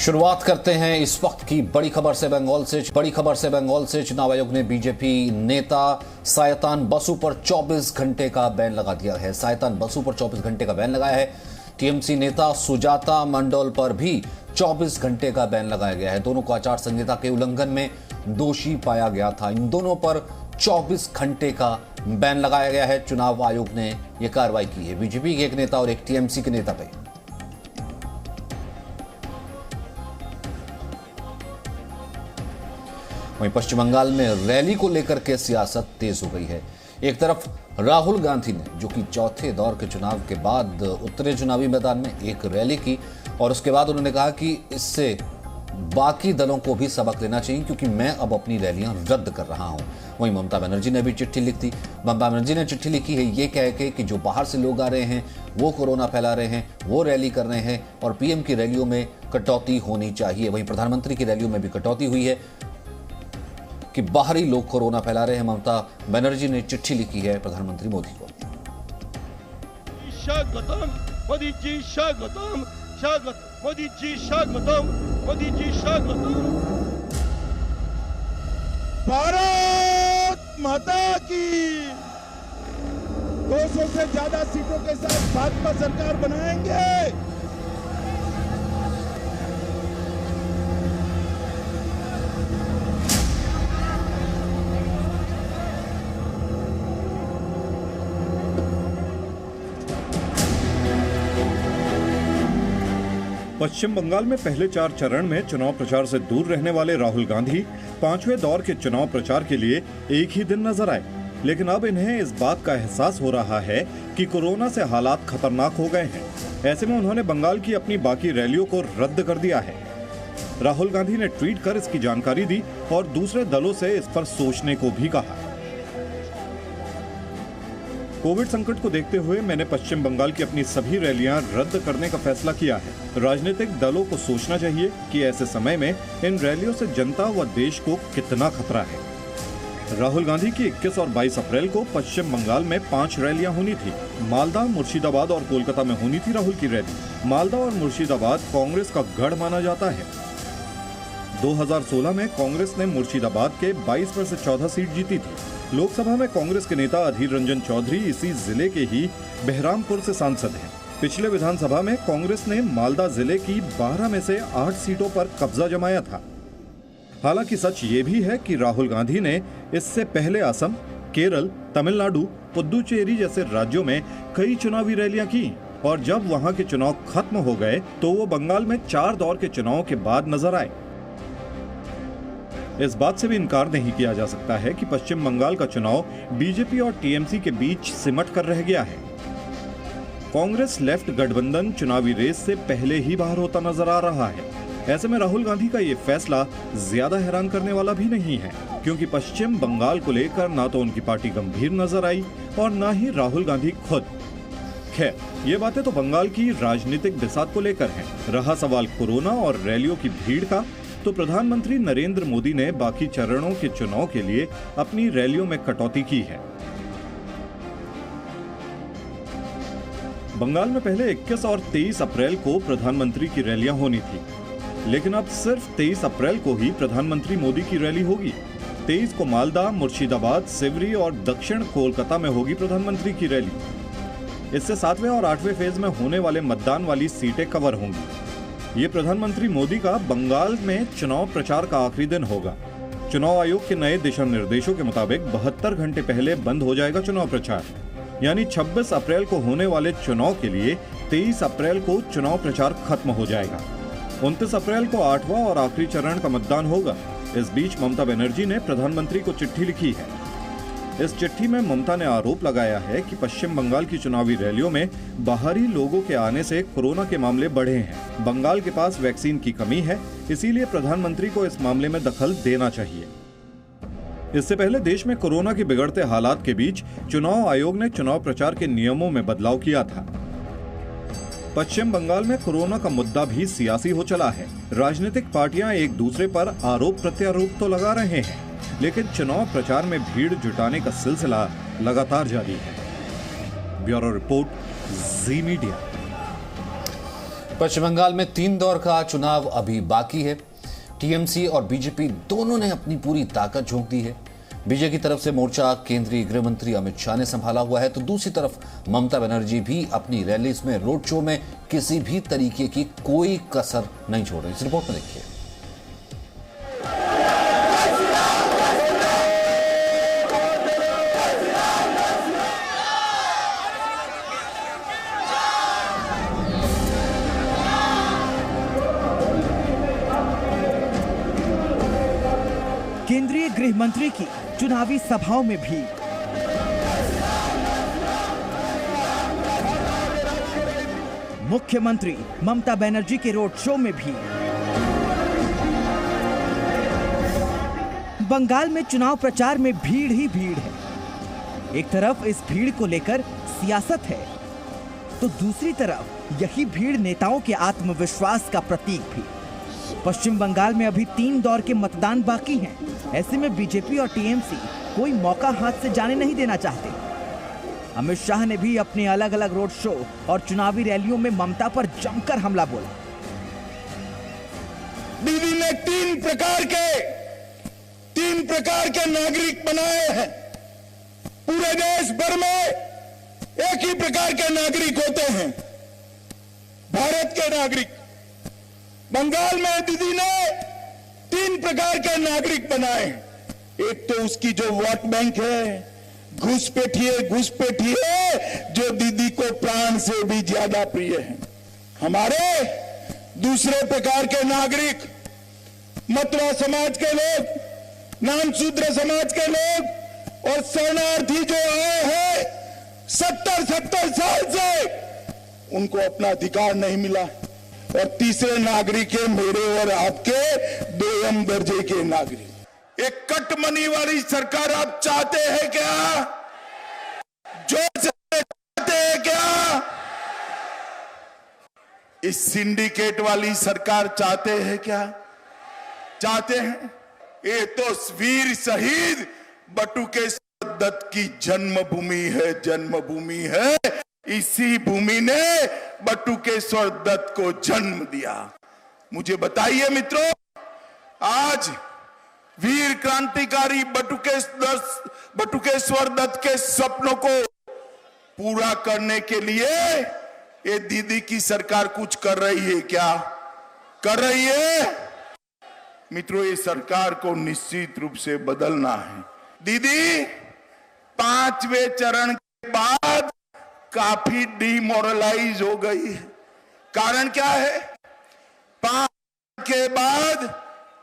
शुरुआत करते हैं इस वक्त की बड़ी खबर से बंगाल से चुनाव आयोग ने बीजेपी नेता सायतान बसु पर 24 घंटे का बैन लगा दिया है। सायतान बसु पर 24 घंटे का बैन लगाया है। टीएमसी नेता सुजाता मंडोल पर भी 24 घंटे का बैन लगाया गया है। दोनों को आचार संहिता के उल्लंघन में दोषी पाया गया था। इन दोनों पर 24 घंटे का बैन लगाया गया है। चुनाव आयोग ने यह कार्रवाई की है बीजेपी के एक नेता और एक टीएमसी के नेता पे। वहीं पश्चिम बंगाल में रैली को लेकर के सियासत तेज हो गई है। एक तरफ राहुल गांधी ने, जो कि चौथे दौर के चुनाव के बाद उतरे चुनावी मैदान में, एक रैली की और उसके बाद उन्होंने कहा कि इससे बाकी दलों को भी सबक लेना चाहिए क्योंकि मैं अब अपनी रैलियां रद्द कर रहा हूं। वहीं ममता बनर्जी ने भी चिट्ठी लिख दी। ममता बनर्जी ने चिट्ठी लिखी है ये कह के कि जो बाहर से लोग आ रहे हैं वो कोरोना फैला रहे हैं, वो रैली कर रहे हैं और पीएम की रैलियों में कटौती होनी चाहिए। वहीं प्रधानमंत्री की रैलियों में भी कटौती हुई है कि बाहरी लोग कोरोना फैला रहे हैं। ममता बनर्जी ने चिट्ठी लिखी है प्रधानमंत्री मोदी को। स्वागतम मोदी जी, स्वागतम मोदी जी, स्वागतम मोदी जी, स्वागतम। भारत माता की 200 से ज्यादा सीटों के साथ भाजपा सरकार बनाएंगे। पश्चिम बंगाल में पहले 4 चरण में चुनाव प्रचार से दूर रहने वाले राहुल गांधी 5वें दौर के चुनाव प्रचार के लिए एक ही दिन नजर आए। लेकिन अब इन्हें इस बात का एहसास हो रहा है कि कोरोना से हालात खतरनाक हो गए हैं। ऐसे में उन्होंने बंगाल की अपनी बाकी रैलियों को रद्द कर दिया है। राहुल गांधी ने ट्वीट कर इसकी जानकारी दी और दूसरे दलों से इस पर सोचने को भी कहा। कोविड संकट को देखते हुए मैंने पश्चिम बंगाल की अपनी सभी रैलियां रद्द करने का फैसला किया है। राजनीतिक दलों को सोचना चाहिए कि ऐसे समय में इन रैलियों से जनता व देश को कितना खतरा है। राहुल गांधी की 21 और 22 अप्रैल को पश्चिम बंगाल में 5 रैलियां होनी थी। मालदा, मुर्शिदाबाद और कोलकाता में होनी थी राहुल की रैली। मालदा और मुर्शिदाबाद कांग्रेस का गढ़ माना जाता है। 2016 में कांग्रेस ने मुर्शिदाबाद के 22 में से 14 सीट जीती थी। लोकसभा में कांग्रेस के नेता अधीर रंजन चौधरी इसी जिले के ही बहरामपुर से सांसद हैं। पिछले विधानसभा में कांग्रेस ने मालदा जिले की 12 में से 8 सीटों पर कब्जा जमाया था। हालांकि सच ये भी है कि राहुल गांधी ने इससे पहले असम, केरल, तमिलनाडु, पुदुचेरी जैसे राज्यों में कई चुनावी रैलियां की और जब वहां के चुनाव खत्म हो गए तो वो बंगाल में 4 दौर के चुनाव के बाद नजर आए। इस बात से भी इनकार नहीं किया जा सकता है कि पश्चिम बंगाल का चुनाव बीजेपी और टीएमसी के बीच सिमट कर रह गया है। कांग्रेस लेफ्ट गठबंधन चुनावी रेस से पहले ही बाहर होता नजर आ रहा है। ऐसे में राहुल गांधी का ये फैसला ज्यादा हैरान करने वाला भी नहीं है, क्योंकि पश्चिम बंगाल को लेकर ना तो उनकी पार्टी गंभीर नजर आई और ना ही राहुल गांधी खुद। खैर, ये बातें तो बंगाल की राजनीतिक बिसात को लेकर हैं। रहा सवाल कोरोना और रैलियों की भीड़ का, तो प्रधानमंत्री नरेंद्र मोदी ने बाकी चरणों के चुनाव के लिए अपनी रैलियों में कटौती की है। बंगाल में पहले 21 और 23 अप्रैल को प्रधानमंत्री की रैलियां होनी थी, लेकिन अब सिर्फ 23 अप्रैल को ही प्रधानमंत्री मोदी की रैली होगी। 23 को मालदा, मुर्शिदाबाद, सिवरी और दक्षिण कोलकाता में होगी प्रधानमंत्री की रैली। इससे 7वें और 8वें फेज में होने वाले मतदान वाली सीटें कवर होंगी। ये प्रधानमंत्री मोदी का बंगाल में चुनाव प्रचार का आखिरी दिन होगा। चुनाव आयोग के नए दिशा निर्देशों के मुताबिक 72 घंटे पहले बंद हो जाएगा चुनाव प्रचार, यानी 26 अप्रैल को होने वाले चुनाव के लिए 23 अप्रैल को चुनाव प्रचार खत्म हो जाएगा। 29 अप्रैल को 8वां और आखिरी चरण का मतदान होगा। इस बीच ममता बनर्जी ने प्रधानमंत्री को चिट्ठी लिखी है। इस चिट्ठी में ममता ने आरोप लगाया है कि पश्चिम बंगाल की चुनावी रैलियों में बाहरी लोगों के आने से कोरोना के मामले बढ़े हैं। बंगाल के पास वैक्सीन की कमी है, इसीलिए प्रधानमंत्री को इस मामले में दखल देना चाहिए। इससे पहले देश में कोरोना के बिगड़ते हालात के बीच चुनाव आयोग ने चुनाव प्रचार के नियमों में बदलाव किया था। पश्चिम बंगाल में कोरोना का मुद्दा भी सियासी हो चला है। राजनीतिक पार्टियां एक दूसरे पर आरोप प्रत्यारोप तो लगा रहे हैं, लेकिन चुनाव प्रचार में भीड़ जुटाने का सिलसिला लगातार जारी है। ब्यूरो रिपोर्ट, जी मीडिया। पश्चिम बंगाल में 3 दौर का चुनाव अभी बाकी है। टीएमसी और बीजेपी दोनों ने अपनी पूरी ताकत झोंक दी है। बीजेपी की तरफ से मोर्चा केंद्रीय गृह मंत्री अमित शाह ने संभाला हुआ है, तो दूसरी तरफ ममता बनर्जी भी अपनी रैलीज में, रोड शो में किसी भी तरीके की कोई कसर नहीं छोड़ रही। इस रिपोर्ट में देखिए। केंद्रीय गृह मंत्री की चुनावी सभाओं में भी मुख्यमंत्री ममता बनर्जी के रोड शो में भी बंगाल में चुनाव प्रचार में भीड़ ही भीड़ है। एक तरफ इस भीड़ को लेकर सियासत है, तो दूसरी तरफ यही भीड़ नेताओं के आत्मविश्वास का प्रतीक भी। पश्चिम बंगाल में अभी 3 दौर के मतदान बाकी हैं। ऐसे में बीजेपी और टीएमसी कोई मौका हाथ से जाने नहीं देना चाहते। अमित शाह ने भी अपने अलग अलग रोड शो और चुनावी रैलियों में ममता पर जमकर हमला बोला। दीदी ने 3 प्रकार के नागरिक बनाए हैं। पूरे देश भर में एक ही प्रकार के नागरिक होते हैं, भारत के नागरिक। बंगाल में दीदी ने 3 प्रकार के नागरिक बनाए। एक तो उसकी जो वोट बैंक है, घुसपैठी है, जो दीदी को प्राण से भी ज्यादा प्रिय है। हमारे दूसरे प्रकार के नागरिक, मतवा समाज के लोग, नामशूद्र समाज के लोग और शरणार्थी जो आए हैं 70 साल से, उनको अपना अधिकार नहीं मिला। और तीसरे नागरिक है मेरे और आपके 2 दर्जे के नागरिक। एक कटमनी वाली सरकार आप चाहते हैं क्या? जोर से चाहते हैं क्या? इस सिंडिकेट वाली सरकार चाहते हैं क्या? चाहते हैं? ये तो वीर शहीद बटुकेश्वर दत्त की जन्मभूमि है। इसी भूमि ने बटुकेश्वर दत्त को जन्म दिया। मुझे बताइए मित्रों, आज वीर क्रांतिकारी बटुकेश्वर दत्त के सपनों को पूरा करने के लिए ये दीदी की सरकार कुछ कर रही है क्या? कर रही है? मित्रों, ये सरकार को निश्चित रूप से बदलना है। दीदी 5वें चरण के बाद काफी डिमोरलाइज हो गई है। कारण क्या है? 5 के बाद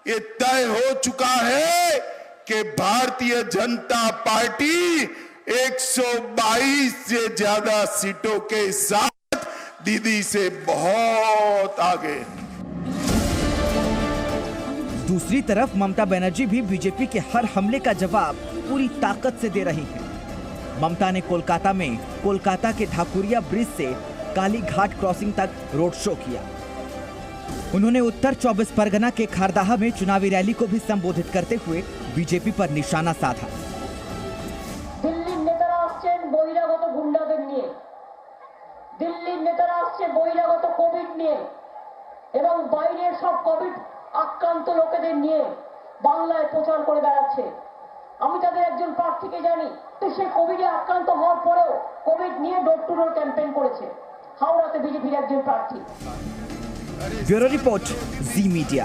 ये तय हो चुका है कि भारतीय जनता पार्टी 122 से ज्यादा सीटों के साथ दीदी से बहुत आगे। दूसरी तरफ ममता बनर्जी भी बीजेपी के हर हमले का जवाब पूरी ताकत से दे रही है। ममता ने कोलकाता में कोलकाता के ढाकुरिया ब्रिज से काली घाट क्रॉसिंग तक रोड शो किया। उन्होंने उत्तर 24 परगना के खारदाहा में चुनावी रैली को भी संबोधित करते हुए बीजेपी पर निशाना साधा। दिल्ली नेतारा आছেন বহিরাগত গুন্ডাদের নিয়ে, দিল্লি নেতারা আসছে বহিরাগত কোভিড নিয়ে এবং বাইরের সব কোভিড আক্রান্ত লোকেদের নিয়ে বাংলায় প্রচার করে বেড়াচ্ছে। আমি তাদের একজন প্রার্থীকে জানি, তো সে কোভিডে আক্রান্ত হওয়ার পরেও কোভিড নিয়ে ডোর টু ডোর ক্যাম্পেইন করেছে। হাওড়াতে বিজেপির একজন প্রার্থী। ब्यूरो रिपोर्ट, जी मीडिया।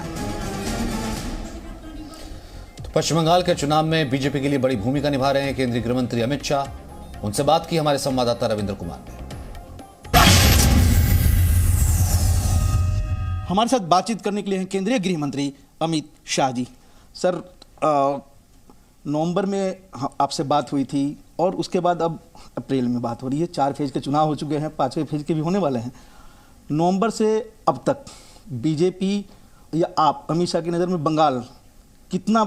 तो पश्चिम बंगाल के चुनाव में बीजेपी के लिए बड़ी भूमिका निभा रहे हैं केंद्रीय गृह मंत्री अमित शाह। उनसे बात की हमारे संवाददाता रविंद्र कुमार ने। हमारे साथ बातचीत करने के लिए हैं केंद्रीय गृह मंत्री अमित शाह जी। सर, नवंबर में आपसे बात हुई थी और उसके बाद अब अप्रैल में बात हो रही है। 4 फेज के चुनाव हो चुके हैं, 5वें फेज के भी होने वाले हैं। नवंबर से अब तक बीजेपी या आप, अमित शाह की नज़र में बंगाल कितना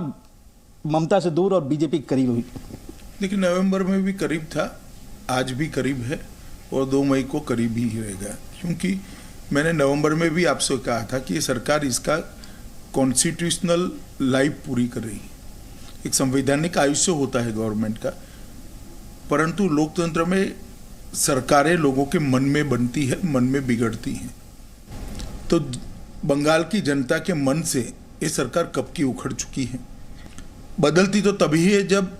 ममता से दूर और बीजेपी के करीब हुई? देखिए, नवंबर में भी करीब था, आज भी करीब है और 2 मई को करीब ही रहेगा। क्योंकि मैंने नवंबर में भी आपसे कहा था कि ये सरकार इसका कॉन्स्टिट्यूशनल लाइफ पूरी कर रही है। एक संवैधानिक आयुष्य होता है गवर्नमेंट का, परंतु लोकतंत्र में सरकारें लोगों के मन में बनती है, मन में बिगड़ती हैं। तो बंगाल की जनता के मन से ये सरकार कब की उखड़ चुकी है। बदलती तो तभी है जब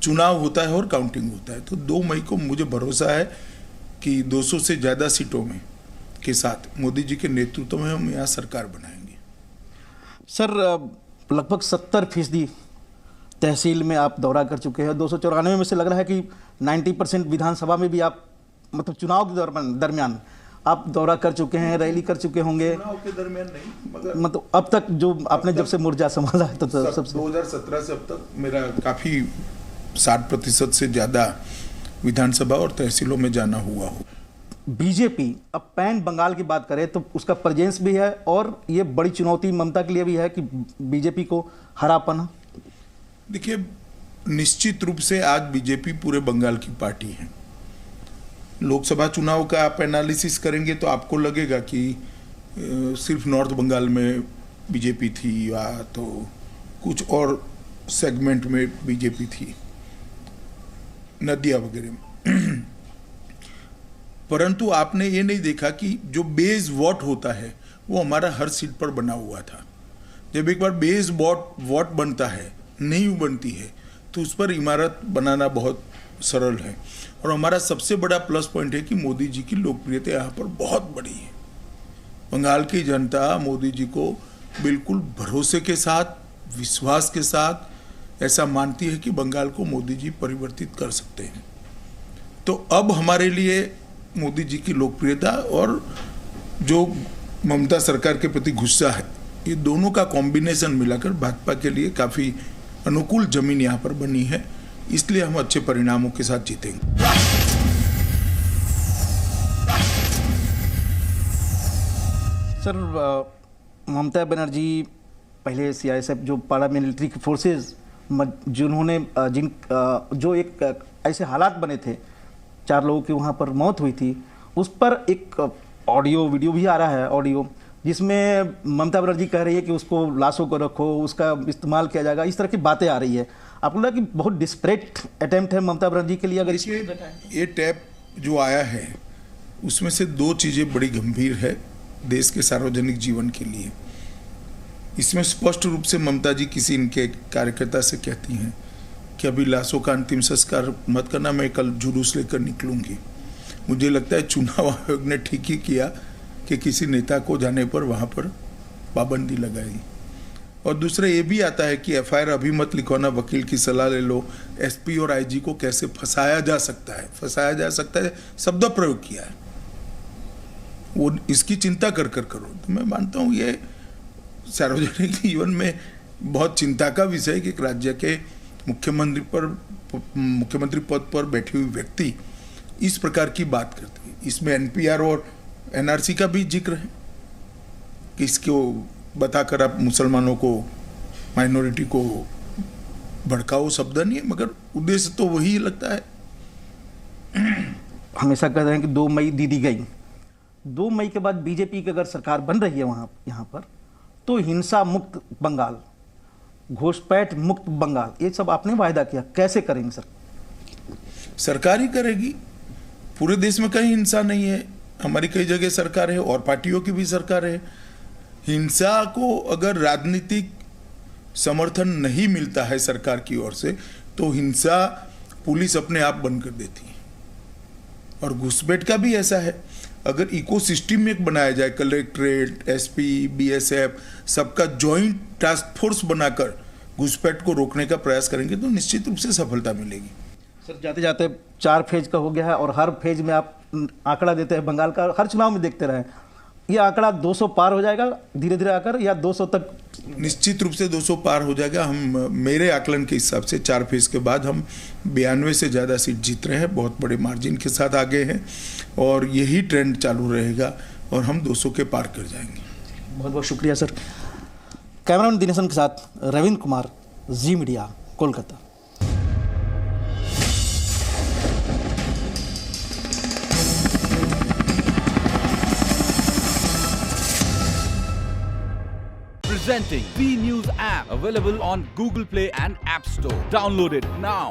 चुनाव होता है और काउंटिंग होता है। तो 2 मई को मुझे भरोसा है कि 200 से ज़्यादा सीटों में के साथ मोदी जी के नेतृत्व में हम यहाँ सरकार बनाएंगे। सर, लगभग 70% तहसील में आप दौरा कर चुके हैं। 294 में से लग रहा है कि 90% विधानसभा में भी आप मतलब चुनाव के दरमियान आप दौरा कर चुके हैं, रैली कर चुके होंगे। चुनाव के दरमियान नहीं, मगर मतलब अब तक जो आपने जब से मोर्चा संभाला है तो सबसे 2017 से अब तक मेरा काफ़ी 60% से ज़्यादा विधानसभा और तहसीलों में जाना हुआ हो। बीजेपी अब पैन बंगाल की बात करें तो उसका प्रेजेंस भी है और ये बड़ी चुनौती ममता के लिए भी है कि बीजेपी को हरा पाना। देखिए, निश्चित रूप से आज बीजेपी पूरे बंगाल की पार्टी है। लोकसभा चुनाव का आप एनालिसिस करेंगे तो आपको लगेगा कि सिर्फ नॉर्थ बंगाल में बीजेपी थी या तो कुछ और सेगमेंट में बीजेपी थी, नदिया वगैरह में। परंतु आपने ये नहीं देखा कि जो बेस वोट होता है वो हमारा हर सीट पर बना हुआ था। जब एक बार बेस वोट बनता है, नींव बनती है, तो उस पर इमारत बनाना बहुत सरल है। और हमारा सबसे बड़ा प्लस पॉइंट है कि मोदी जी की लोकप्रियता यहाँ पर बहुत बड़ी है। बंगाल की जनता मोदी जी को बिल्कुल भरोसे के साथ, विश्वास के साथ ऐसा मानती है कि बंगाल को मोदी जी परिवर्तित कर सकते हैं। तो अब हमारे लिए मोदी जी की लोकप्रियता और जो ममता सरकार के प्रति गुस्सा है, ये दोनों का कॉम्बिनेशन मिलाकर भाजपा के लिए काफ़ी अनुकूल जमीन यहाँ पर बनी है। इसलिए हम अच्छे परिणामों के साथ जीतेंगे। सर, ममता बनर्जी पहले सीआईएसएफ जो पैरामिलिट्री फोर्सेस जिन्होंने जो एक ऐसे हालात बने थे, 4 लोगों की वहाँ पर मौत हुई थी, उस पर एक ऑडियो वीडियो भी आ रहा है, ऑडियो जिसमें ममता बनर्जी कह रही है कि उसको लाशों को रखो, उसका इस्तेमाल किया जाएगा, इस तरह की बातें आ रही है। आपको लगा कि बहुत डिस्परेट अटेम्प्ट है ममता बनर्जी के लिए? अगर ये टैप जो आया है उसमें से 2 चीज़ें बड़ी गंभीर है देश के सार्वजनिक जीवन के लिए। इसमें स्पष्ट रूप से ममता जी किसी इनके कार्यकर्ता से कहती हैं कि अभी लाशों का अंतिम संस्कार मत करना, मैं कल जुलूस लेकर निकलूंगी। मुझे लगता है चुनाव आयोग ने ठीक ही किया कि किसी नेता को जाने पर वहाँ पर पाबंदी लगाई। और दूसरा ये भी आता है कि एफआईआर अभी मत लिखवाना, वकील की सलाह ले लो। एसपी और आईजी को कैसे फंसाया जा सकता है शब्द प्रयोग किया है, वो इसकी चिंता कर करो। तो मैं मानता हूँ ये सार्वजनिक जीवन में बहुत चिंता का विषय है कि एक राज्य के मुख्यमंत्री पद पर बैठी हुई व्यक्ति इस प्रकार की बात करती है। इसमें एनपीआर और एनआरसी का भी जिक्र है कि इसको बताकर आप मुसलमानों को, माइनॉरिटी को भड़काओ शब्द नहीं है, मगर उद्देश्य तो वही लगता है। हमेशा कहते हैं कि 2 मई दीदी गई। 2 मई के बाद बीजेपी की अगर सरकार बन रही है यहाँ पर, तो हिंसा मुक्त बंगाल, घुसपैठ मुक्त बंगाल, ये सब आपने वायदा किया, कैसे करेंगे सर? सरकार ही करेगी। पूरे देश में कहीं हिंसा नहीं है, हमारी कई जगह सरकार है और पार्टियों की भी सरकार है। हिंसा को अगर राजनीतिक समर्थन नहीं मिलता है सरकार की ओर से, तो हिंसा पुलिस अपने आप बंद कर देती है। और घुसपैठ का भी ऐसा है, अगर इकोसिस्टम एक बनाया जाए, कलेक्ट्रेट, एसपी, बीएसएफ, सबका जॉइंट टास्क फोर्स बनाकर घुसपैठ को रोकने का प्रयास करेंगे तो निश्चित रूप से सफलता मिलेगी। सर, जाते जाते 4 फेज का हो गया है और हर फेज में आप आंकड़ा देते हैं बंगाल का, हर चुनाव में देखते रहे, ये आंकड़ा 200 पार हो जाएगा धीरे धीरे आकर, या 200 तक? निश्चित रूप से 200 पार हो जाएगा। हम मेरे आकलन के हिसाब से 4 फेज के बाद हम 92 से ज़्यादा सीट जीत रहे हैं, बहुत बड़े मार्जिन के साथ आगे हैं और यही ट्रेंड चालू रहेगा और हम 200 के पार कर जाएंगे। बहुत बहुत शुक्रिया सर। कैमरामैन दिनेशन के साथ Ravindra Kumar, Zee media, Kolkata. Presenting V News app, available on Google Play and App Store. Download it now.